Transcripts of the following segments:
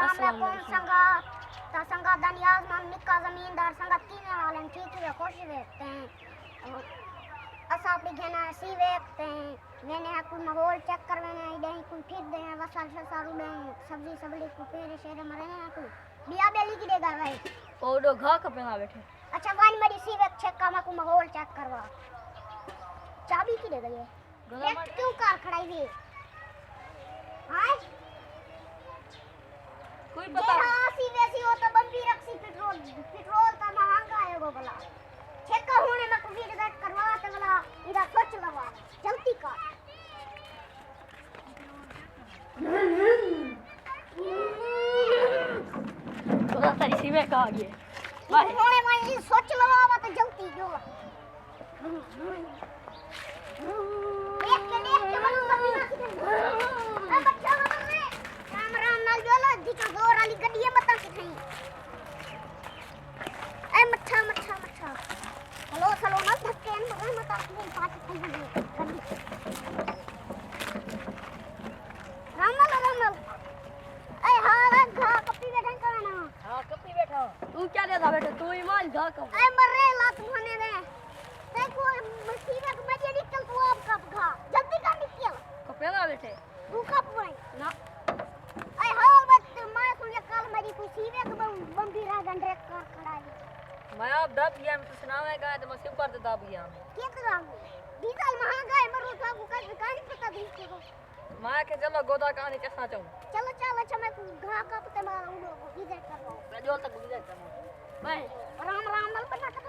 अस्सलाम वालेकुम संगा ता संगा दनियाज मन निक्का जमींदार संगा कीने वाले ठीक है खुश रहते हैं असा अपनी घेना सी देखते हैं मैंने कोई माहौल चेक करवाने दे कोई फिर दे वसल सारू दे सब्जी सबली को पेरे शेरे मरे हैं कोई बिया बेली की देगा भाई ओडो घा कपेला बैठे अच्छा वान मेरी सी वेक चेक का को माहौल चेक करवा चाबी की दे गई है क्यों कार खड़ाई हुई हां कोई पता सी वैसी हो तो बम्बी रखसी पेट्रोल तो महंगा है वो भला चेक होने में कोई रिजल्ट करवा तो भला इधर सोच लगा जल्दी कर तो तेरी सी में कहां गई भाई होने में सोच लगा तो जल्दी जो देख के मन बम्बी रखसी ए बच्चा राम राम नाल जोला दिखा गोर वाली गड्डी मत सिखाई ए मच्छा हेलो चलो ना धक्के मगर मत अपने पास खाई गड्डी राम नाल ए हां घा कपी बैठा करना हां कपी बैठा तू क्या देता बैठे तू ईमान घा का ए मरे लात होने दे ते को मसीबे को मजे निकल तू आप कप घा जल्दी कर निकल कपेला बैठे तू कप भाई ना ए हां बस मैं सुन कल मेरी कोई सीवे को बम्बी रा गंडे कर खड़ा ली मैं अब दब गया मैं तो सुनावेगा तो मैं सिर पर दब गया क्या करा डीजल महंगा है मरो था को कैसे कहानी पता दी को मैं के चलो गोदा कहानी चखना चाहूं चलो अच्छा मैं घा का पते मार उन लोगों को विजिट करवाओ मैं जो तक विजिट करूं मैं राम नल बना कर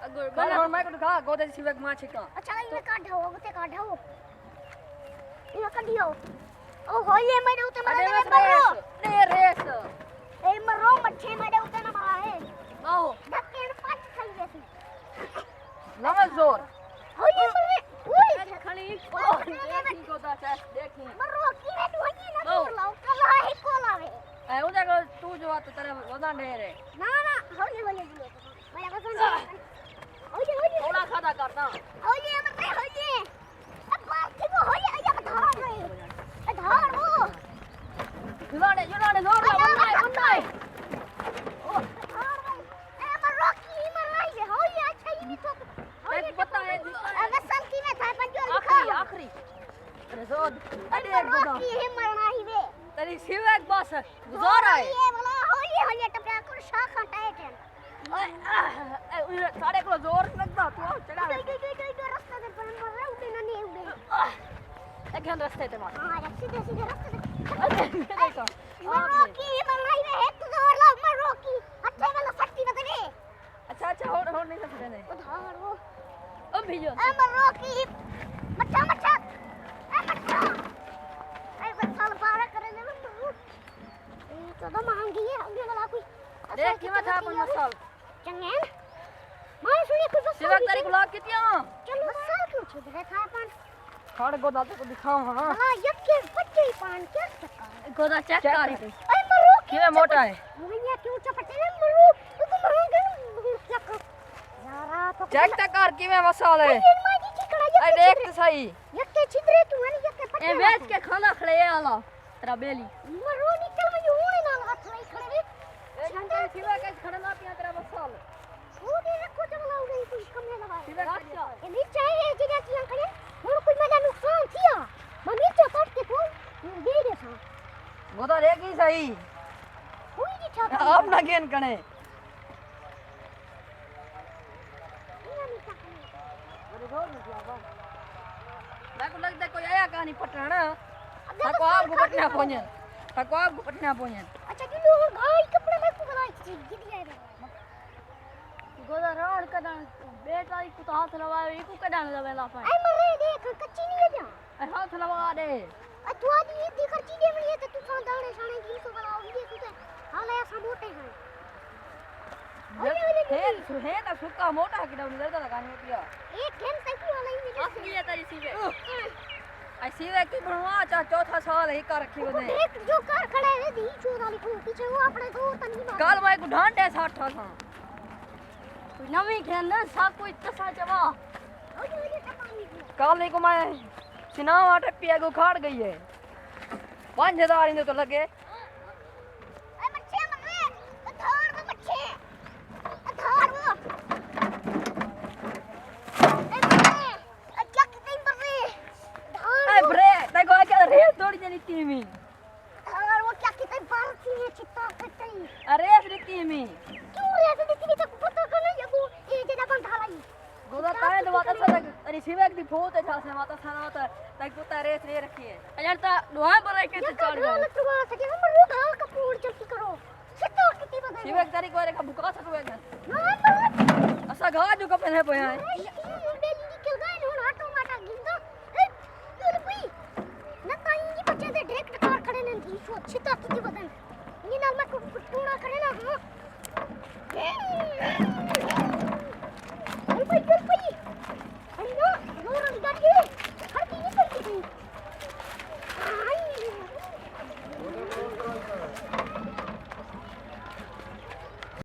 अगर बना मैं को घा गोदा सिवक मां छिका अच्छा ये काढो उते काढो ये काढियो ओ होये मेरे उते मारे मरो ने रेस ए मरो मच्छे मेरे उते ना मारे आओ धक्के पांच खाई वैसी लगा जोर होये मरे ओए खणी देखी गोदा चाह देखी मरो की रे तू होये ना दूर लाओ कला है को लावे ए उदा को तू जो तो तेरे वदा ढेर है ना होये दियो मेरा को सुन होये थोड़ा खादा करना होये मरे होये अब बात को होये या धार गए धार वो जुलाने जोर ला बनाए ओ धार गए ए मरो की मराई है होये अच्छा ही नहीं तो एक पता है अगर संकी में था पंजो आखरी अरे जोर अरे एक गोदा की है मरना ही वे तेरी सिवक बस जोर है ये वाला होये टपरा कर शाखा टाइट है सारे को जोर लगता तू चला रास्ते दे पर मर रहा उड़े ना नहीं उड़े एक घंटा रास्ते ते मार हां सीधे रास्ते दे देखो मरो की मरना ही है तू जोर ला मरो की अच्छे वाला शक्ति बता दे अच्छा हो नहीं सकते नहीं उधार वो अब भेजो ए मरो की मच्छा ए बच्चा पारा करे ले मत तो महंगी है अगले वाला कोई देख कीमत है अपन मसाल चंगे मैं सुनी कुछ सिवक तारी गुलाब कितिया चलो मसाल क्यों छुप रहा था अपन खाड़ गोदा को दिखाओ हां हां यक्के बच्चे पान क्या सका गोदा चेक कर ए मरो की मोटा है भैया क्यों चपटे ने मरो तू तो महंगा यारा तो चेक कर कीमे मसाल है ए देख तो सही यक्के छिद्रे तू है यक्के पट्टे ए बेच के खाना खड़े आला तेरा बेली मरो निकल मैं होने ना हाथ नहीं खड़े रे घंटे सिवक के खड़ा ना पिया तेरा मसाल वो दे रखो तो लगाओ गई कुछ कम नहीं लगा सिवक ये नीचे है जगह किया खड़े और कुछ मजा नुकसान किया मम्मी तो काट के तू दे दे सा गोदा रेगी सही कोई नहीं था अब ना गेन कने मैं को लगता कोई आया कहानी पटना थको आप पटना पहुंचे अच्छा कि लोग भाई कपड़े में को बनाई चीज गिरी है गोदा रोड कदा बेटा को तो हाथ लवाए इको कदा लवेला पाए आई मरे देख कच्ची नहीं है जा हाथ लवा दे तू आज ये दी खर्ची दे में ये तो तू सा दाड़े साने की तो बनाओगी दे तू हाल ऐसा मोटे हैं है ना सुक्का मोटा के डाउन लगा लगाने पिया एक घंटे तक ही वाला ही मिले असली है तेरी सीवे ऐसी वे की बनवा चौथा साल ही कर रखी बने एक जो कार खड़ा है दी चोरा लिखो पीछे वो अपने दो तनी मार कल मैं को ढांडे 60 था कोई नवी खेल ना सा कोई तसा जवा कल को मैं सिनावा टपिया को खाड़ गई है 5000 इन तो लगे नीति में और वो क्या कहते हैं भारत में चित्ता करते हैं अरे नीति में क्यों रे नीति में तो पता करना ये को ये जगह बंद हालाई गोदा ताए तो वाता सा अरे सिवेक दी फोत है छासे वाता साना वाता तक पुता रेस रे रखी है यार ता दुआ पर रख के चढ़ गया ये तो सके हम रोड हाल का पूर्ण चलती करो चित्ता कितनी बदल सिवेक तारीख वाले का बुका सकवे है ना असा गा जो कपन है पे है बेली निकल गए ना ऑटो माटा गिंदा ये कोई ना ताई बच्चे दे डायरेक्ट कार खड़े ने की सो चित्ता कितनी बदल ये नाल में टूना करे ना हां अरे भाई अरे ना जोर गाड़ी